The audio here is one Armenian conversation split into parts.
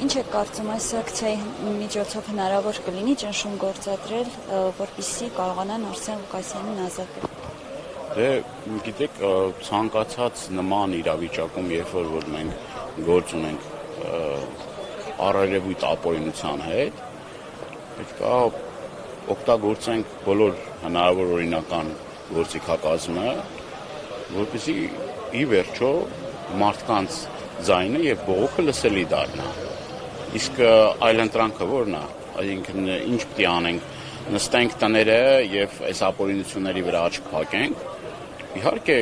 Ինչ է կարծում այս ակցիայի միջոցով հնարավոր կլինի ճնշում գործադրել, որպեսզի կարողանան Արսեն Ղուկասյանին ազատել։ Դե գիտեք, ցանկացած նման իրավիճակում, երբ որ մենք գործ ունենք առերևույթ ապօրինության հետ, պետք է օգտագործենք բոլոր հնարավոր օրինական գործիքակազմը, որպեսզի ի վերջո մարդկանց ձայնը եւ բողոքը լսելի դառնա։ Իսկ այլընտրանքը ո՞րն է, այսինքն ինչ պետք է անենք, նստենք տները եւ այս ապօրինությունների վրա աչք փակենք։ Իհարկե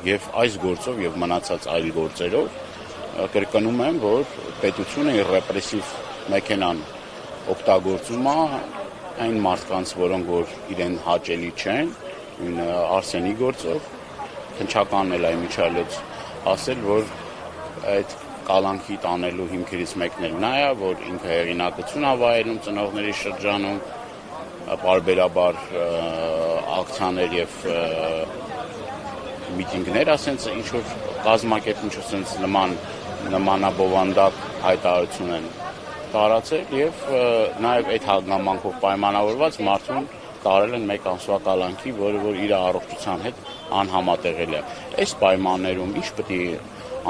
եւ այս գործով եւ մնացած այլ գործերով կրկնում եմ, որ պետությունը իր ռեպրեսիվ մեքենան օգտագործում է այն մարդկանց, որոնք որ իրեն հաճելի չեն, Արսենի գործով, հնչականն էլ այմիջալից ասել, որ այդ կալանքի տանելու հիմքերից մեկն էլ նա է, որ ինքը հեղինակություն է վայելում ծնողների շրջանում, պարբերաբար ակցիաներ եւ միտինգներ, ասենց ինչ որ կազմակերպ, ինչ որ ասենց նմանաբովանդակ հայտարարություն են տարածել եւ նաեւ այդ հանգամանքով պայմանավորված մարդուն տարել են մեկ ամսվա կալանքի, որը որ իր առողջության հետ անհամատեղել է։ Այս պայմաններում ինչ պետք է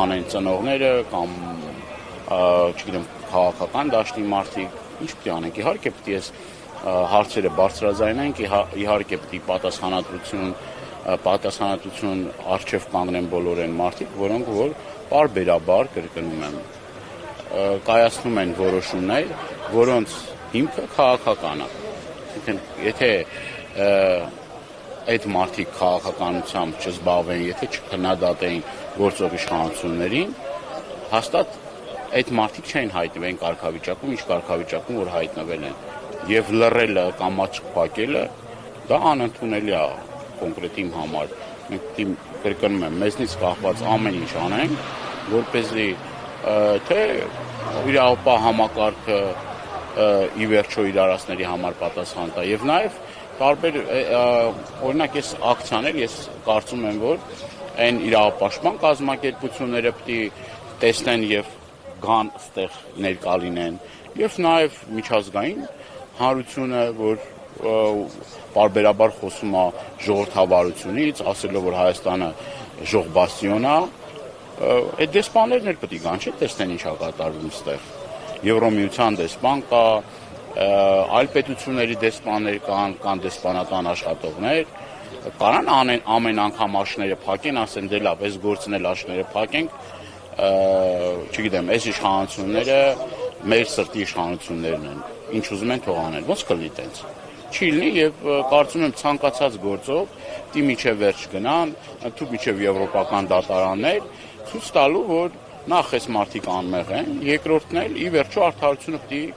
անեն ծնողները կամ չգիտեմ քաղաքական դաշտի մարդիկ, ինչ պետք է անենք։ Իհարկե պետք է հարցերը բարձրաձայնենք, իհարկե պետք է պատասխանատվություն առջև կանգնեն բոլոր այն մարդիկ, որոնք որ պարբերաբար կրկնում եմ կայացնում են որոշումներ, որոնց հիմքը քաղաքական է։ Եթե այդ մարդիկ քաղաքականությամբ չզբաղվեն, եթե չքննադատեն գործող իշխանություններին, հաստատ այդ մարդիկ չեն հայտնվեն կարգավիճակում, ինչ կարգավիճակում որ հայտնվել են։ Եվ լռելը կամ աչք փակելը դա անընդունելի է կոնկրետ իմ համար։ Մենք կրկնում եմ, մեզնից կախված ամեն ինչ անենք, որպեսզի թե իրավապահ համակարգը ի վերջո իր արածների համար պատասխան տա եւ նաեւ տարբեր օրինակ այս ակցիաներ ես կարծում եմ որ այն իրավապաշտպան կազմակերպությունները պետք է տեսնեն եւ գան այդտեղ ներկա լինեն եւ նաեւ միջազգային հանրությունը որ պարբերաբար խոսում է ժողովրդավարությունից ասելով որ Հայաստանը ժողբաստիոն է այդ դեսպաններն էլ պետք է գան չէ տեսնեն ինչա կատարվում այդտեղ Եվրոմիության դեսպան կա, այլ պետությունների դեսպաններ կան դեսպանական աշխատողներ, կարան ամեն անգամ աշները փակեն, ասեն դե լավ, այս գործն էլ աշները փակենք, չգիտեմ, այս իշխանությունները մեր սրտի իշխանություններն են, ինչ ուզում են թող անեն, ոնց կլինի տենց։ Չի լինի եւ կարծում եմ ցանկացած գործով դի միջև վերջ գնան, თუ միջև եվրոպական դատարաններ, ցույց տալու որ նախ այս մարդիկ անմեղ են, երկրորդն էլ ի վերջո արդարությունը պետք է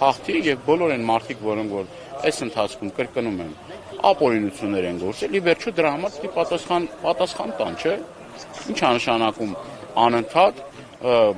հաղթի եւ բոլոր այն մարդիկ, որոնք որ այս ընթացքում կրկնում են, ապօրինություններ են գործել, ի վերջո դրա համար պետք է պատասխան տան, չէ՞։ Ինչ է նշանակում անընդհատ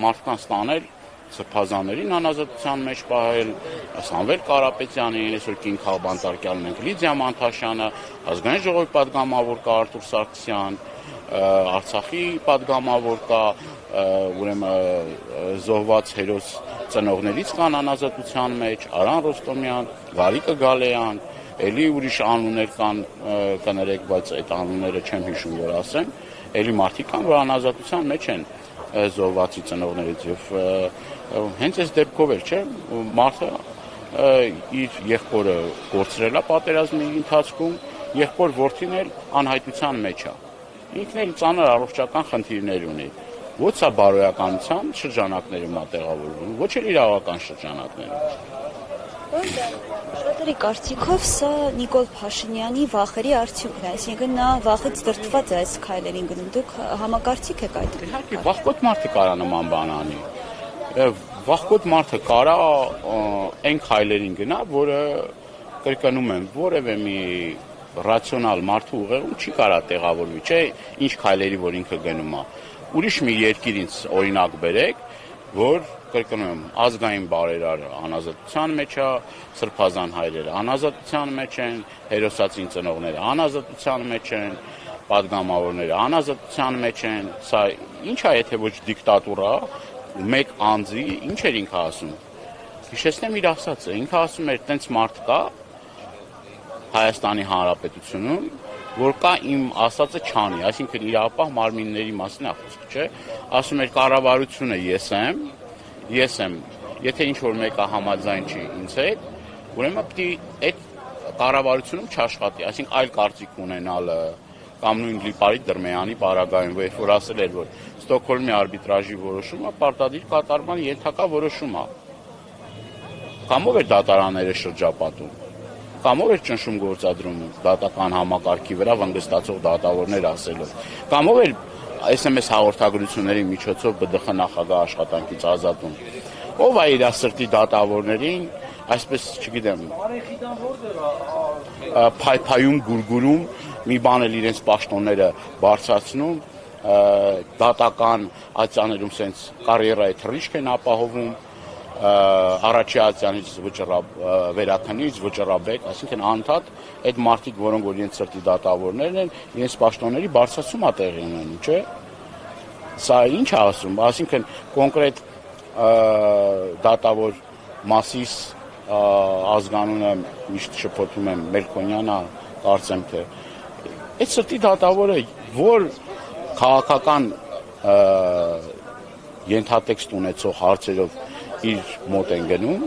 մարդկանց տանել սրբազաններին անազատության մեջ պահել, Սամվել Կարապետյանին, այսօր Կին Խաղբանտարկյանն ենք, Լիդիա Մանթաշյանը, ազգային ժողովի պատգամավոր կա Արտուր Սարգսյան, Արցախի պատգամավոր կա, ուրեմն զոհված հերոս ծնողներից կան անազատության մեջ, Արան Ռոստոմյան, Գարիկը Գալեյան, էլի ուրիշ անուններ կան, կներեք, բայց այդ անունները չեմ հիշում, որ ասեմ, էլի մարդիկ կան, որ անազատության մեջ են զոհվածի ծնողներից եւ հենց այս դեպքով էլ չէ մարդը իր եղբորը կորցրել է պատերազմի ընթացքում, եղբոր որդին էլ անհայտության մեջ է։ Ինքն էլ ծանր առողջական խնդիրներ ունի։ Ոչ սա բարոյականության շրջանակներում է տեղավորվում, ոչ էլ իրավական շրջանակներում։ Շատերի կարծիքով սա Նիկոլ Փաշինյանի վախերի արդյունքն է, այսինքն նա վախից դրդված է այս քայլերին գնում։ Դուք համակարծիք եք այդ։ Իհարկե, վախկոտ մարդը կարա նման բան անի։ Վախկոտ մարդը կարա այն քայլերին գնա, որը կրկնում եմ, որևէ մի ռացիոնալ մարդու ուղեղում չի կարա տեղավորվի, չէ՞, ինչ քայլերի որ ինքը գնում է։ Ուրիշ մի երկիրից օրինակ բերեք, որ կրկնում եմ, ազգային բարերարը անազատության մեջ է, սրբազան հայրերը անազատության մեջ են, հերոսացին ծնողները անազատության մեջ են, պատգամավորները անազատության մեջ են, սա ինչ է, եթե ոչ դիկտատուրա, մեկ անձի ինչ էր ինքը ասում։ Հիշեցնեմ իր ասածը, ինքը ասում էր, տենց մարդ կա Հայաստանի Հանրապետությունում, որ կա իմ ասածը չանի, այսինքն իրապահ մարմինների մասին է խոսքը, չէ՞։ Ասում էր կառավարությունը ես եմ, եթե ինչ որ մեկը համաձայն չի ինձ հետ, ուրեմն պիտի այդ կառավարությունում չաշխատի, այսինքն այլ կարծիք ունենալը կամ նույն Լիպարի Դրմեյանի պարագայում, որ ասել էր, որ Ստոկհոլմի արբիտրաժի որոշումը պարտադիր կատարման ենթակա որոշում է։ Կամով էր դատարանները շրջապատում, կամով էր ճնշում գործադրում դատական համակարգի վրա վնգստացող դատավորներ ասելով, կամով էր SMS հաղորդագրությունների միջոցով ԲԴԽ նախագահ աշխատանքից ազատում, ով է իր սրտի դատավորներին, այսպես չգիտեմ, փայփայում գուրգուրում, մի բան էլ իրենց պաշտոնները բարձրացնում, դատական ատյաներում սենց կարիերայի թռիչք են ապահովում, առաջի ատյանից վերաքնից, վճռաբեկ, այսինքն անդադ այդ մարդիկ, որոնք որ իրենց սրտի դատավորներն են, իրենց պաշտոնների բարձրացում է տեղի ունենում, չէ՞։ Սա ինչ է ասում, այսինքն կոնկրետ դատավոր Մասիս ազգանունը միշտ շփոթում եմ Մելքոնյանա, կարծեմ թե այդ սրտի դատավորը, որ քաղաքական ենթատեքստ ունեցող հարցերով իր մոտ են գնում,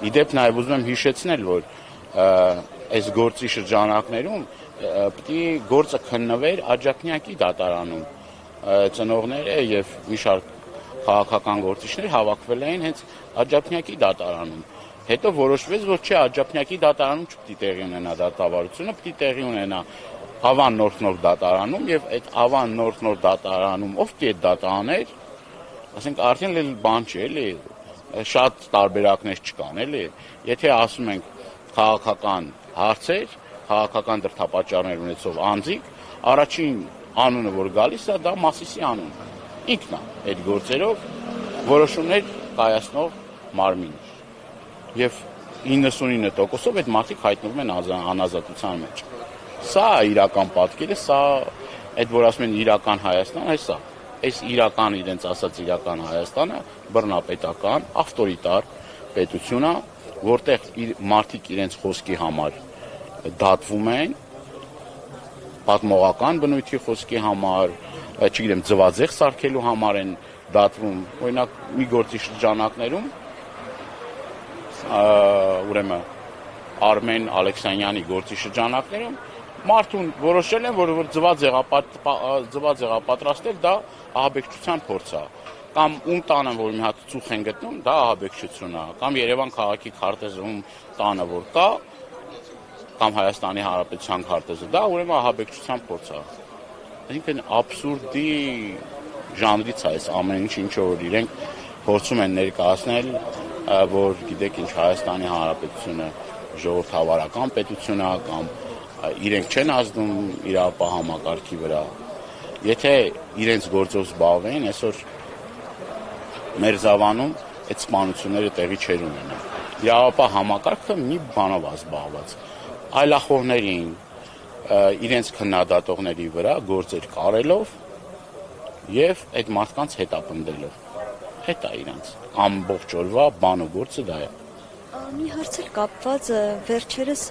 իդեպ նաև ուզում եմ հիշեցնել, որ այս գործի շրջանակներում պիտի գործը քննվեր Աջափնյակի դատարանում, ծնողները եւ մի շարք քաղաքական գործիչներ հավաքվել էին հենց Աջափնյակի դատարանում։ Հետո որոշվեց, որ չէ, Աջափնյակի դատարանում չպիտի տեղի ունենա դատավարությունը, պիտի տեղի ունենա Ավան Նորթնոր դատարանում եւ այդ Ավան Նորթնոր դատարանում ով պիտի այդ դատարաներ, ասենք արդեն էլ բան չի, էլի, շատ տարբերակներ չկան, էլի։ Եթե ասում ենք քաղաքական հարցեր, քաղաքական դրդապատճառներ ունեցող անձիկ, առաջին անունը որ գալիս է, դա Մասիսի անունն է։ Ինքն է այդ գործերով որոշումներ կայացնող մարմին։ Եվ 99%-ով այդ մարդիկ հայտնվում են անազատության մեջ։ Սա իրական պատկերը, սա այդ որ ասում են իրական Հայաստան, այս է։ Այս իրական իրենց ասած իրական Հայաստանը բռնապետական, ավտորիտար պետություն է, որտեղ մարդիկ իրենց խոսքի համար դատվում են, պատմողական բնույթի խոսքի համար, չգիտեմ, ձվածեղ սարքելու համար են դատվում, օրինակ մի գործի շրջանակներում ուրեմն Արմեն Ալեքսանյանի գործի շրջանակներում մարդուն որոշել են, որ ձվածեղը պատրաստել դա ահաբեկչության փորձ է, կամ ում տանը որ մի հատ ծուխ են գտնում, դա ահաբեկչություն է, կամ Երևան քաղաքի քարտեզում տանը որ կա, կամ Հայաստանի Հանրապետության քարտեզը, դա ուրեմն ահաբեկչության փորձ է։ Այսինքն աբսուրդի ժանրից է այս ամեն ինչ, ինչը որ իրենք փորձում են ներկայացնել, որ գիտեք ինչ Հայաստանի Հանրապետությունը ժողովրդավարական պետություն է կամ իրենք չեն ազդում իրապահ համակարգի վրա։ Եթե իրենց գործով զբաղվեն, այսօր մեր զավանում այդ սպանությունները տեղի չեր ունենա։ Իրապահ համակարգը մի բանով է զբաղված։ Այլախոհներին, իրենց քննադատողների վրա գործեր կարելով եւ այդ մարդկանց հետապնդելով։ Հետ է իրանց ամբողջ օրվա բան ու գործը դա է։ Մի հարց էլ կապված վերջերս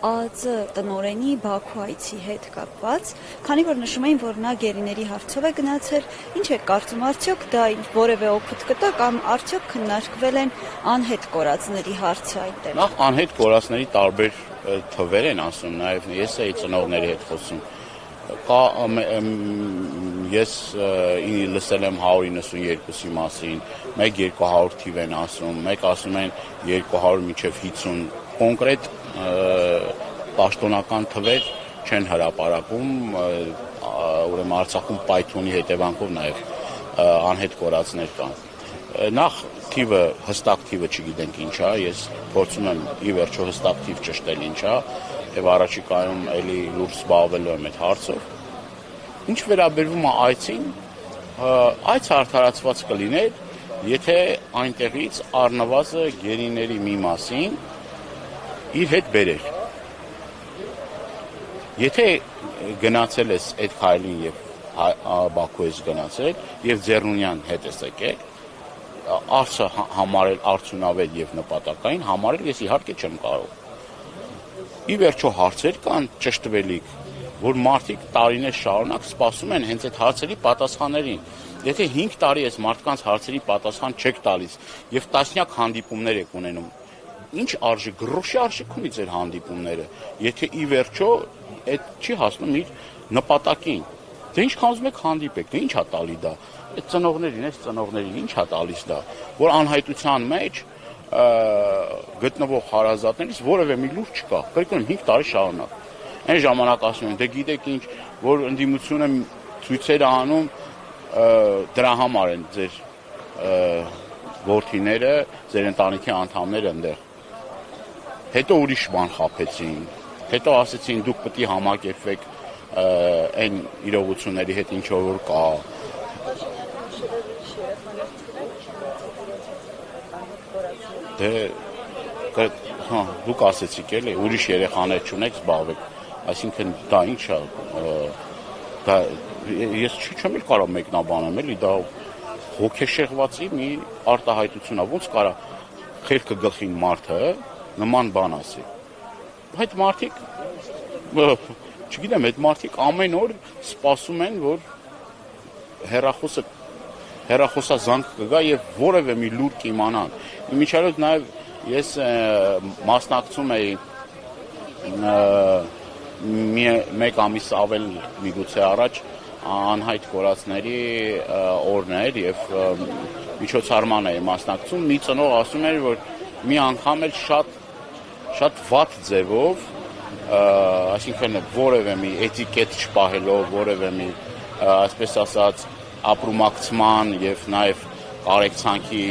ԱԱԾ տնօրենի Բաքու այցի հետ կապված, քանի որ նշում էին, որ նա գերիների հարցով է գնացել, ինչ է կարծում, արդյոք դա որևէ օգուտ կտա կամ արդյոք քննարկվել են անհետ կորածների հարցը այդտեղ։ Նախ անհետ կորածների տարբեր թվեր են ասում, նաև ես էի ծնողների հետ խոսում։ Ես լսել եմ 192-ի մասին, մեկ 200 թիվ են ասում, մեկ ասում են 200 մինչև 50, կոնկրետ պաշտոնական թվեր չեն հրապարակում, ուրեմն Արցախում պայթյունի հետևանքով նաև անհետ կորածներ կան։ Նախ թիվը, հստակ թիվը չգիտենք ինչ է, ես փորձում եմ ի վերջո հստակ թիվ ճշտել ինչ է, եւ առաջիկայում էլի լուրջ զբաղվելու եմ այդ հարցով։ Ինչ վերաբերվում է այցին, այցը արդարացված կլիներ, եթե այնտեղից առնվազը գերիների մի մասին իր հետ բերեր։ Եթե գնացել ես այդ քայլին եւ Բաքու ես գնացել եւ Ձեռնունյան հետ ես եկել, արծը համարել արդյունավետ եւ նպատակային, համարել ես իհարկե չեմ կարող։ Ի վերջո հարցեր կան ճշտվելիք, որ մարդիկ տարիներ շարունակ սպասում են հենց այդ հարցերի պատասխաններին։ Եթե 5 տարի այս մարդկանց հարցերի պատասխան չեք տալիս եւ տասնյակ հանդիպումներ եք ունենում, ինչ արժեք, գրոշի արժեք ունի ձեր հանդիպումները, եթե ի վերջո այդ չի հասնում իր նպատակին։ Դե ինչքան ուզում եք հանդիպեք, դե ի՞նչ է տալի դա։ Այդ ծնողներին ի՞նչ է տալիս դա, որ անհայտության մեջ գտնվող հարազատներից որևէ մի լուր չկա։ Կրկնում 5 տարի շարունակ։ Այն ժամանակ ասում են, դե գիտեք ինչ, որ ընդդիմությունը ցույցեր անում դրա համար են ձեր որդիները, ձեր ընտանիքի անդամները այնտեղ։ Հետո ուրիշ բան խաբեցին, հետո ասեցին դուք պետք է համակերպվեք այն իրողությունների հետ ինչ որ կա։ Դե դուք ասեցիք էլի, ուրիշ երեխաներ չունեք, զբաղվեք, այսինքն դա ինչ է, դա ես չեմ կարող մեկնաբանեմ էլի, դա հոգեշեղվածի մի արտահայտություն է, ոնց կարա խելքը գլխին մարդը նման բան ասի։ Այդ մարդիկ, չգիտեմ, այդ մարդիկ ամեն օր սպասում են, որ հեռախոսազանգ կգա եւ որևէ մի լուր կիմանան։ Իմիջիայլոց նաեւ ես մասնակցում էի մեկ ամիս ավել միգուցե առաջ անհայտ կորածների օրն էր եւ միջոցառման էի մասնակցում։ Մի ծնող ասում էր, որ մի անգամ էլ շատ վատ ձևով, այսինքն որևէ մի էտիկետ չպահելով, որևէ մի, այսպես ասած, ապրումակցման եւ նաեւ կարեկցանքի,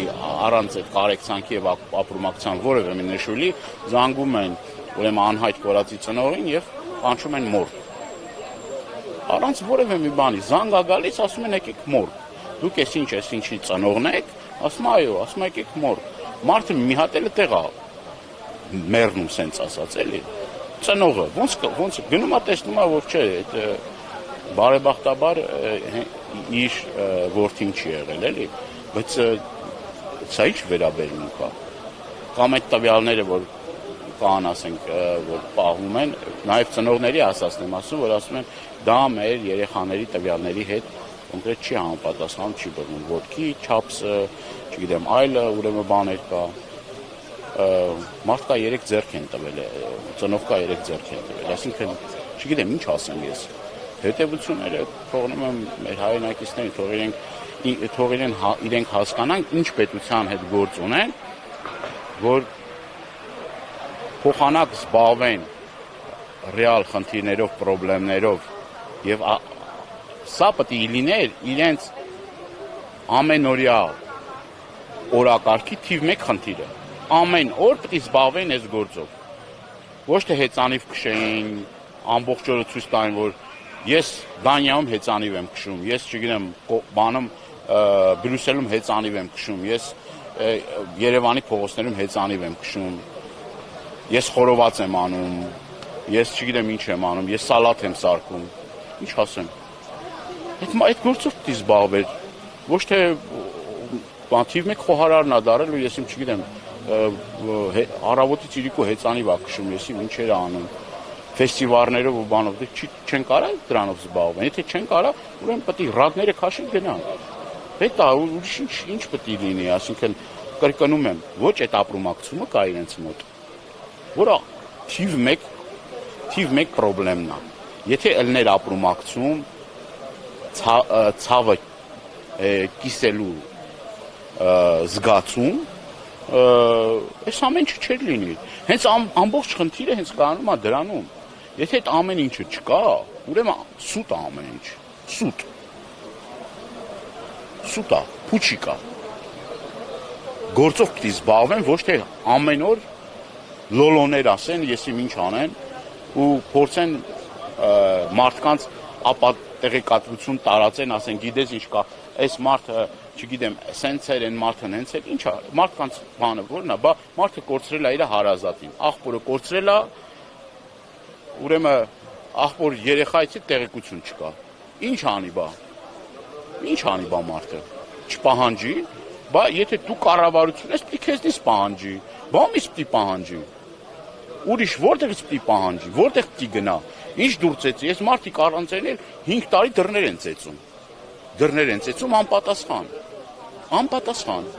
առանց այդ կարեկցանքի եւ ապրումակցության որևէ մի նշույլի զանգում են ուրեմն անհայտ կորածի ծնողին եւ կանչում են մոր։ Առանց որևէ մի բանի զանգ ա գալիս, ասում են եկեք մոր։ Դուք էս ինչի ծնողն եք, ասում այո, ասում եկեք մոր։ Մարդը մի հատ էլ տեղ է մեռնում սենց ասած էլի։ Ծնողը ոնց գնում է տեսնում է որ չէ, այդ բարեբախտաբար իր որդին չի եղել էլի, բայց սա ինչ վերաբերմունք է։ Կամ այդ տվյալները որ կան, ասենք, որ պահում են, նաև ծնողների ասածն եմ ասում, որ ասում են դա մեր երեխաների տվյալների հետ կոնկրետ չի համապատասխանում, չի բռնում ոտքի չափսը, չգիտեմ, այլը ուրեմն բաներ կա։ Մարդկա 3 ձեռք են տվել, ծնողկա 3 ձեռք են տվել, այսինքն չգիտեմ ինչ ասեմ ես։ Հետևությունները թողնում եմ մեր հայրենակիցներին, թող իրենք հասկանան ինչ պետության հետ գործ ունեն, որ փոխանակ զբաղվեն ռեալ խնդիրներով, խնդիրներով եւ սա պետք է լիներ իրենց ամենօրյա օրակարգի թիվ 1 խնդիրը։ Ամեն օր պետք է զբաղվեն այս գործով։ Ոչ թե հեծանիվ քշեին, ամբողջ օրը ցույց տային, որ ես Դանիայում հեծանիվ եմ քշում, ես չգիտեմ, բանում Բրյուսելում հեծանիվ եմ քշում, ես Երևանի փողոցներում հեծանիվ եմ քշում, ես խորոված եմ անում, ես չգիտեմ ինչ եմ անում, ես սալատ եմ սարքում, ինչ ասեմ։ Այդ գործով պետք է զբաղվեր, ոչ թե թիվ 1 խոհարարն է դարել ու ես չգիտեմ, առավոտից իրիկու հեծանիվ է քշում, ես ինչեր անում, ֆեստիվալներով ու բանով, չեն կարա դրանով զբաղվեն, եթե չեն կարա, ուրեմն պետք է ռադները քաշեն գնան։ Հետո ուրիշ ինչ պետք է լինի, այսինքն կրկնում եմ, ոչ այդ ապրումակցումը կա իրենց մոտ, որը թիվ 1 խնդիրն է։ Եթե ելներ ապրումակցում, ցավը կիսելու զգացում, այս ամեն ինչը չէր լինի։ Հենց ամբողջ խնդիրը հենց կանում է դրանում։ Եթե այդ ամեն ինչը չկա, ուրեմն սուտ է ամեն ինչ։ Սուտ է, փուչիկ է։ Գործով պետք է զբաղվեն, ոչ թե ամեն օր լոլոներ ասեն, ես ինչ անեն ու փորձեն մարդկանց տեղեկատվություն տարածեն, ասեն, գիտես ինչ կա, այս մարդը, չգիտեմ, սենց էր, այն մարդը նենց էր, ինչ է, մարդկանց բանը որն է, բա մարդը կորցրել է իր հարազատին, աղբորը կորցրել է, ուրեմն աղբոր երեխայից տեղեկություն չկա, Ինչ անի բա։ Ինչ անի բա մարդը։ Չպահանջի, բա եթե դու կառավարություն ես, պիտի քեզնից պահանջի։ Բա ումից պիտի պահանջի։ Ուրիշ որտեղից պիտի պահանջի, որտեղ պիտի գնա։ Ինչ դուր ծեծի, ես մարդիկ առանց էլ 5 տարի դռներ են ծեծում։ Դռներ են ծեծում անպատասխան։ Անպատասխան։